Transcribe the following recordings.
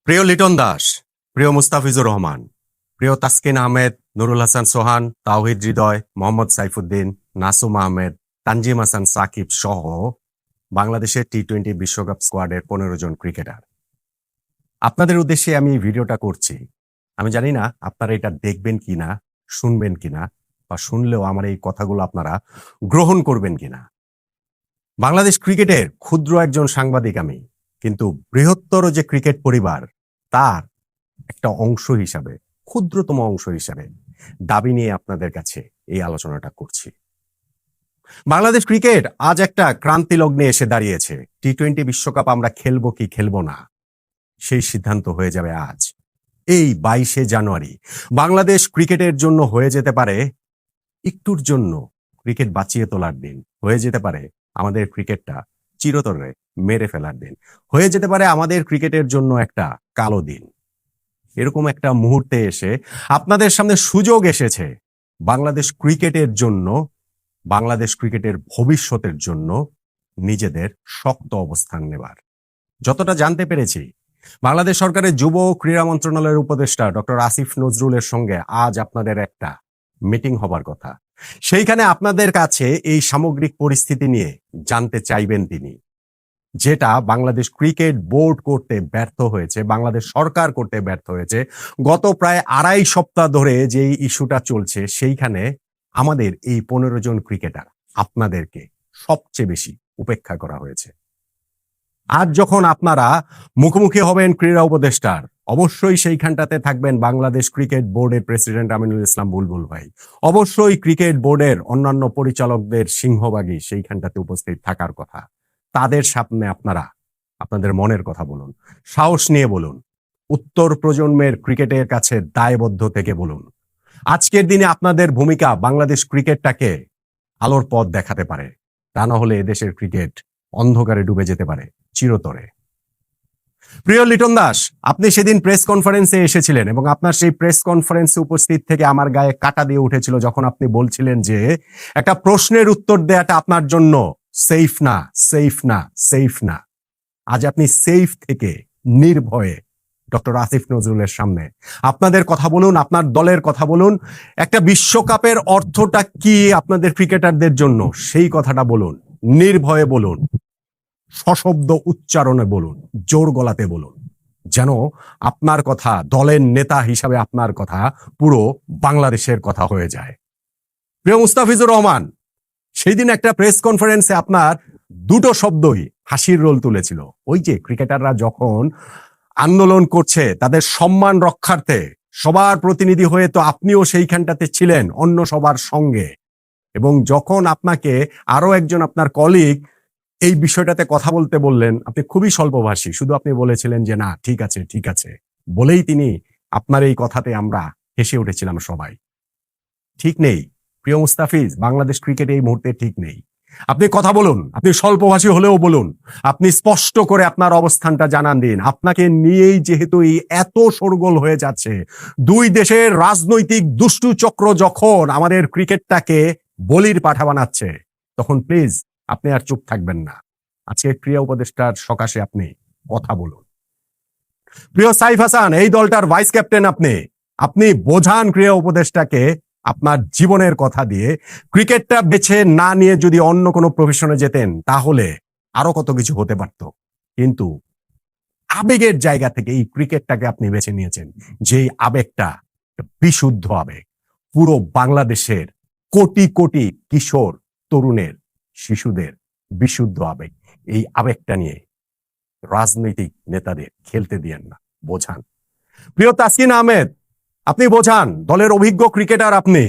প্রিয় লিটন দাস, প্রিয় মুস্তাফিজুর রহমান, প্রিয় তাসকিন আহমেদ, নুরুল হাসান সোহান, তাওহিদ হৃদয়, মোহাম্মদ সাইফুদ্দিন, নাসুম আহমেদ, তানজিম হাসান সাকিব সহ বাংলাদেশের টি-20 বিশ্বকাপ স্কোয়াডের 15 জন ক্রিকেটার, আপনাদের উদ্দেশ্যে আমি এই ভিডিওটা করছি। আমি জানি না আপনারা এটা দেখবেন কিনা, শুনবেন কিনা, বা শুনলেও আমার এই কথাগুলো আপনারা গ্রহণ করবেন কিনা। বাংলাদেশ ক্রিকেটের ক্ষুদ্র একজন সাংবাদিক আমি, কিন্তু বৃহত্তর যে ক্রিকেট পরিবার তার একটা অংশ হিসাবে, ক্ষুদ্রতম অংশ হিসাবে দাবি নিয়ে আপনাদের কাছে এই আলোচনাটা করছি। বাংলাদেশ ক্রিকেট আজ একটা ক্রান্তি লগ্নে এসে দাঁড়িয়েছে। টি-20 বিশ্বকাপ আমরা খেলবো কি খেলবো না, সেই সিদ্ধান্ত হয়ে যাবে আজ। এই 22শে জানুয়ারি বাংলাদেশ ক্রিকেটের জন্য হয়ে যেতে পারে একটুর জন্য ক্রিকেট বাঁচিয়ে তোলার দিন, হয়ে যেতে পারে আমাদের ক্রিকেটটা চিরতরে মেরে ফেলার দিন, হয়ে যেতে পারে আমাদের ক্রিকেটের জন্য একটা কালো দিন। এরকম একটা মুহূর্তে এসে আপনাদের সামনে সুযোগ এসেছে বাংলাদেশ ক্রিকেটের জন্য, বাংলাদেশ ক্রিকেটের ভবিষ্যতের জন্য নিজেদের শক্ত অবস্থান নেবার। যতটা জানতে পেরেছি, বাংলাদেশ সরকারের যুব ক্রীড়া মন্ত্রণালয়ের উপদেষ্টা ডক্টর আসিফ নজরুলের সঙ্গে আজ আপনাদের একটা মিটিং হবার কথা। সেইখানে আপনাদের কাছে এই সামগ্রিক পরিস্থিতি নিয়ে জানতে চাইবেন তিনি, যেটা বাংলাদেশ ক্রিকেট বোর্ড করতে ব্যর্থ হয়েছে, বাংলাদেশ সরকার করতে ব্যর্থ হয়েছে। গত প্রায় 2.5 সপ্তাহ ধরে যে ইস্যুটা চলছে, সেইখানে আমাদের এই 15 জন ক্রিকেটার আপনাদেরকে সবচেয়ে বেশি উপেক্ষা করা হয়েছে। আজ যখন আপনারা মুখোমুখি হবেন ক্রীড়া উপদেষ্টার, অবশ্যই সেইখানটাতে থাকবেন বাংলাদেশ ক্রিকেট বোর্ডের প্রেসিডেন্ট আমিনুল ইসলাম বুলবুল ভাই, অবশ্যই ক্রিকেট বোর্ডের অন্যান্য পরিচালকদের সিংহভাগই সেইখানটাতে উপস্থিত থাকার কথা। তাদের সামনে আপনারা আপনাদের মনের কথা বলুন, সাহস নিয়ে বলুন, উত্তর প্রজন্মের ক্রিকেটের কাছে দায়বদ্ধ থেকে বলুন। আজকের দিনে আপনাদের ভূমিকা বাংলাদেশ ক্রিকেটটাকে আলোর পথ দেখাতে পারে, তা না হলে এদেশের ক্রিকেট অন্ধকারে ডুবে যেতে পারে চিরতরে। প্রিয় লিটন দাস, আপনি সেদিন প্রেস কনফারেন্সে এসেছিলেন এবং আপনার সেই প্রেস কনফারেন্সে উপস্থিত থেকে আমার গায়ে কাঁটা দিয়ে উঠেছিল যখন আপনি বলছিলেন যে একটা প্রশ্নের উত্তর দেওয়াটা আপনার জন্য সেফ না, সেফ না, সেফ না। আজ আপনি সেফ থেকে নির্ভয়ে ডক্টর আসিফ নজরুলের সামনে আপনাদের কথা বলুন, আপনার দলের কথা বলুন, একটা বিশ্বকাপের অর্থটা কি আপনাদের ক্রিকেটারদের জন্য সেই কথাটা বলুন, নির্ভয়ে বলুন, সশব্দ উচ্চারণে বলুন, জোর গলাতে বলুন, যেন আপনার কথা দলের নেতা হিসাবে আপনার কথা পুরো বাংলাদেশের কথা হয়ে যায়। প্রিয় মুস্তাফিজুর রহমান, সেই দিন একটা প্রেস কনফারেন্সে আপনার দুটো শব্দই হাসির রোল তুলেছিল। ওই যে ক্রিকেটাররা যখন আন্দোলন করছে তাদের সম্মান রক্ষার্থে, সবার প্রতিনিধি হয়ে তো আপনিও সেইখানটাতে ছিলেন অন্য সবার সঙ্গে, এবং যখন আপনাকে আরো একজন আপনার কলিগ এই বিষয়টাতে কথা বলতে বললেন, আপনি খুবই স্বল্পভাষী, শুধু আপনি বলেছিলেন যে না ঠিক আছে ঠিক আছে, বলেই তিনি আপনার এই কথাতে আমরা হেসে উঠেছিলাম সবাই। ঠিক নেই প্রিয় মুস্তাফিজ, বাংলাদেশ ক্রিকেট এই মুহূর্তে ঠিক নেই। আপনি কথা বলুন, আপনি স্বল্পভাষী হলেও বলুন, আপনি স্পষ্ট করে আপনার অবস্থানটা জানান দিন। আপনাকে নিয়েই যেহেতু এই এত শোরগোল হয়ে যাচ্ছে, দুই দেশের রাজনৈতিক দুষ্টু চক্র যখন আমাদের ক্রিকেটটাকে বলির পাঠা বানাচ্ছে, তখন প্লিজ আপনি আর চুপ থাকবেন না। আজকে ক্রীড়া উপদেষ্টার সকাশে আপনি কথা বলুন। প্রিয় সাইফ হাসান, এই দলটার ভাইস ক্যাপ্টেন আপনি, আপনি বোঝান ক্রীড়া উপদেষ্টাকে আপনার জীবনের কথা দিয়ে। ক্রিকেটটা বেছে না নিয়ে যদি অন্য কোনো প্রফেশনে যেতেন তাহলে আরো কত কিছু হতে পারত, কিন্তু আবেগের জায়গা থেকে এই ক্রিকেটটাকে আপনি বেছে নিয়েছেন, যে আবেগটা বিশুদ্ধ আবেগ, পুরো বাংলাদেশের কোটি কোটি কিশোর তরুণের, শিশুদের বিশুদ্ধ আবেগ। এই আবেগটা নিয়ে রাজনৈতিক নেতাদের খেলতে দিয়েন না, বোঝান। প্রিয় তাসকিন আহমেদ, আপনি বোঝান, দলের অভিজ্ঞ ক্রিকেটার আপনি,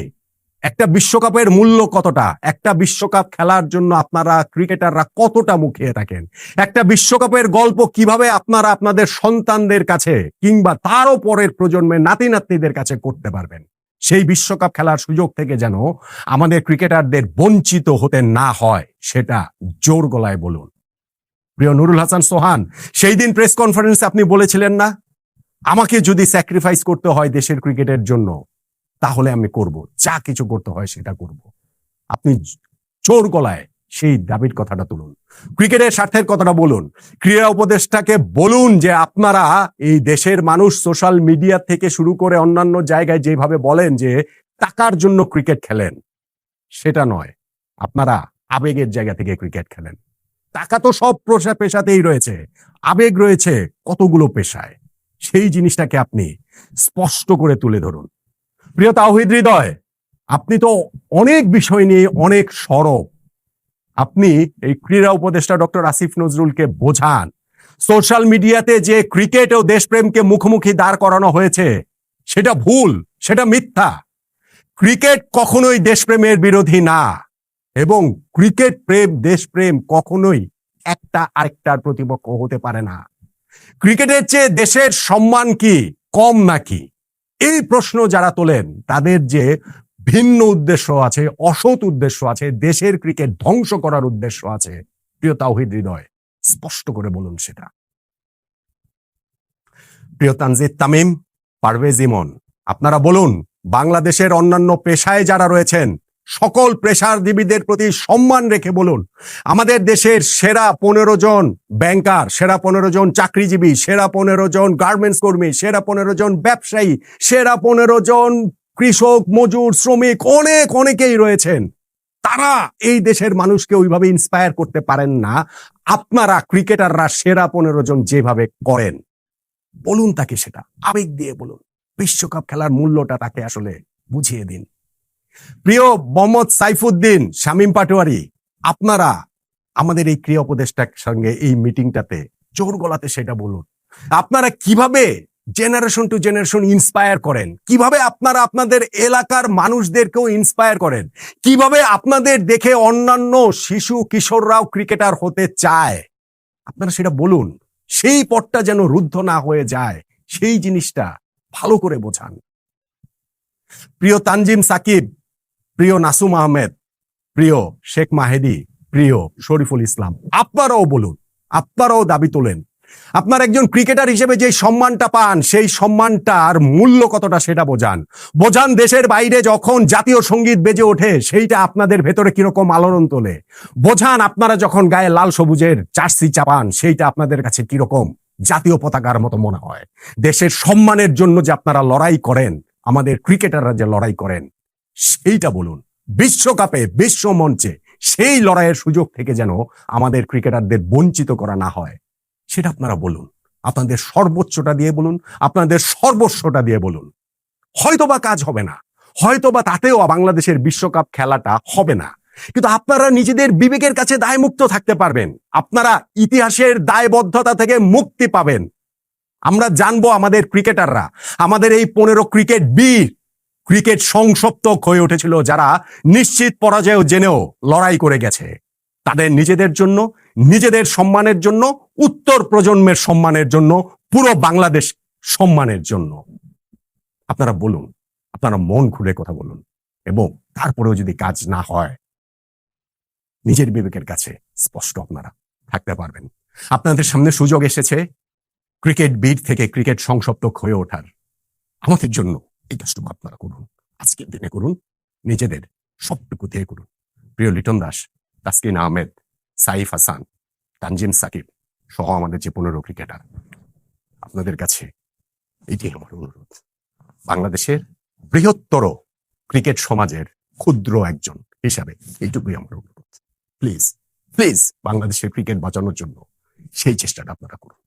একটা বিশ্বকাপের মূল্য কতটা, একটা বিশ্বকাপ খেলার জন্য আপনারা ক্রিকেটাররা কতটা মুখিয়ে থাকেন, একটা বিশ্বকাপের গল্প কিভাবে আপনারা আপনাদের সন্তানদের কাছে কিংবা তারও পরের প্রজন্মের নাতি নাতনিদের কাছে করতে পারবেন, সেই বিশ্বকাপ খেলার সুযোগ থেকে যেন আমাদের ক্রিকেটারদের বঞ্চিত হতে না হয়, সেটা জোর গলায় বলুন। প্রিয় নুরুল হাসান সোহান, সেই দিন প্রেস কনফারেন্সে আপনি বলেছিলেন না, আমাকে যদি স্যাক্রিফাইস করতে হয় দেশের ক্রিকেটের জন্য তাহলে আমি করব, যা কিছু করতে হয় সেটা করব। আপনি জোর গলায় সেই দাবির কথাটা তুলুন, ক্রিকেটের স্বার্থের কথাটা বলুন, ক্রীড়া উপদেষ্টাকে বলুন যে আপনারা এই দেশের মানুষ সোশ্যাল মিডিয়া থেকে শুরু করে অন্যান্য জায়গায় যেভাবে বলেন যে টাকার জন্য ক্রিকেট খেলেন, সেটা নয়, আপনারা আবেগের জায়গা থেকে ক্রিকেট খেলেন। টাকা তো সব পেশাতেই রয়েছে, আবেগ রয়েছে কতগুলো পেশায়, সেই জিনিসটাকে আপনি স্পষ্ট করে তুলে ধরুন। প্রিয় তাওহিদ হৃদয়, আপনি তো অনেক বিষয় নিয়ে অনেক সরব, আপনি এই ক্রীড়া উপদেষ্টা ডক্টর আসিফ নজরুলকে বোঝান সোশ্যাল মিডিয়াতে যে ক্রিকেট ও দেশপ্রেমকে মুখোমুখি দাঁড় করানো হয়েছে সেটা ভুল, সেটা মিথ্যা। ক্রিকেট কখনোই দেশপ্রেমের বিরোধী না, এবং ক্রিকেট প্রেম দেশপ্রেম কখনোই একটা আরেকটার প্রতিপক্ষ হতে পারে না। ক্রিকেটের চেয়ে দেশের সম্মান কি কম নাকি, এই প্রশ্ন যারা তোলেন তাদের যে ভিন্ন উদ্দেশ্য আছে, অসৎ উদ্দেশ্য আছে, দেশের ক্রিকেট ধ্বংস করার উদ্দেশ্য আছে, প্রিয় তাওহিদ হৃদয় স্পষ্ট করে বলুন সেটা। প্রিয় তানজিদ তামিম, পারভেজ ইমন, আপনারা বলুন বাংলাদেশের অন্যান্য পেশায় যারা রয়েছেন সকল পেশাজীবীদের প্রতি সম্মান রেখে বলুন আমাদের দেশের সেরা 15 জন ব্যাংকার, সেরা 15 জন চাকরিজীবী, সেরা 15 জন গার্মেন্টস কর্মী, সেরা 15 জন ব্যবসায়ী, সেরা 15 জন কৃষক, মজুর, শ্রমিক, অনেকেই রয়েছেন, তারা এই দেশের মানুষকে ওইভাবে ইন্সপায়ার করতে পারেন না আপনারা ক্রিকেটাররা সেরা 15 জন যেভাবে করেন। বলুন তাকে সেটা, আবেগ দিয়ে বলুন, বিশ্বকাপ খেলার মূল্যটা তাকে আসলে বুঝিয়ে দিন। প্রিয় মোহাম্মদ সাইফুদ্দিন, শামীম পাটোয়ারি, আপনারা আমাদের এই ক্রীড়া উপদেষ্টার সঙ্গে এই মিটিংটাতে জোর গলাতে সেটা বলুন আপনারা কিভাবে জেনারেশন টু জেনারেশন ইন্সপায়ার করেন, কিভাবে আপনারা আপনাদের এলাকার মানুষদেরকেও ইন্সপায়ার করেন, কিভাবে আপনাদের দেখে অন্যান্য শিশু কিশোররাও ক্রিকেটার হতে চায়, আপনারা সেটা বলুন। সেই পথটা যেন রুদ্ধ না হয়ে যায়, সেই জিনিসটা ভালো করে বোঝান। প্রিয় তানজিম সাকিব, প্রিয় নাসুম আহমেদ, প্রিয় শেখ মাহেদি, প্রিয় শরীফুল ইসলাম, আপনারাও বলুন, আপনারাও দাবি তোলেন আপনার একজন ক্রিকেটার হিসেবে যে সম্মানটা পান সেই সম্মানটার মূল্য কতটা সেটা বোঝান। দেশের বাইরে যখন জাতীয় সঙ্গীত বেজে ওঠে সেইটা আপনাদের ভেতরে কিরকম আলোড়ন তোলে, বোঝান আপনারা যখন গায়ে লাল সবুজের জার্সি চাপান সেইটা আপনাদের কাছে কিরকম জাতীয় পতাকার মতো মনে হয়। দেশের সম্মানের জন্য যে আপনারা লড়াই করেন, আমাদের ক্রিকেটাররা যে লড়াই করেন সেইটা বলুন। বিশ্বকাপে, বিশ্ব মঞ্চে সেই লড়াইয়ের সুযোগ থেকে যেন আমাদের ক্রিকেটারদের বঞ্চিত করা না হয় সেটা আপনারা বলুন। আপনাদের সর্বোচ্চটা দিয়ে বলুন, আপনাদের সর্বস্বটা দিয়ে বলুন। হয়তোবা কাজ হবে না, হয়তোবা তাতেও বাংলাদেশের বিশ্বকাপ খেলাটা হবে না, কিন্তু আপনারা নিজেদের বিবেকের কাছে দায়মুক্ত থাকতে পারবেন, আপনারা ইতিহাসের দায়বদ্ধতা থেকে মুক্তি পাবেন। আমরা জানবো আমাদের ক্রিকেটাররা, আমাদের এই 15 ক্রিকেট বীর, ক্রিকেট সংসপ্তক হয়ে উঠেছিল যারা নিশ্চিত পরাজয় জেনেও লড়াই করে গেছে, তাদের নিজেদের জন্য, নিজেদের সম্মানের জন্য, উত্তর প্রজন্মের সম্মানের জন্য, পুরো বাংলাদেশ সম্মানের জন্য। আপনারা বলুন, আপনারা মন খুলে কথা বলুন, এবং তারপরেও যদি কাজ না হয় নিজের বিবেকের কাছে স্পষ্ট আপনারা থাকতে পারবেন। আপনাদের সামনে সুযোগ এসেছে ক্রিকেট বীর থেকে ক্রিকেট সংসপ্তক হয়ে ওঠার। আমাদের জন্য এই কাজটুকু আপনারা করুন, আজকের দিনে করুন, নিজেদের সবটুকু দিয়ে করুন। প্রিয় লিটন দাস, তাসকিন আহমেদ, সাইফ হাসান, তানজিম সাকিব সহ আমাদের যে 15 ক্রিকেটার, আপনাদের কাছে এটাই আমার অনুরোধ। বাংলাদেশের বৃহত্তর ক্রিকেট সমাজের ক্ষুদ্র একজন হিসাবে এইটুকুই আমার অনুরোধ। প্লিজ প্লিজ বাংলাদেশের ক্রিকেট বাঁচানোর জন্য সেই চেষ্টাটা আপনারা করুন।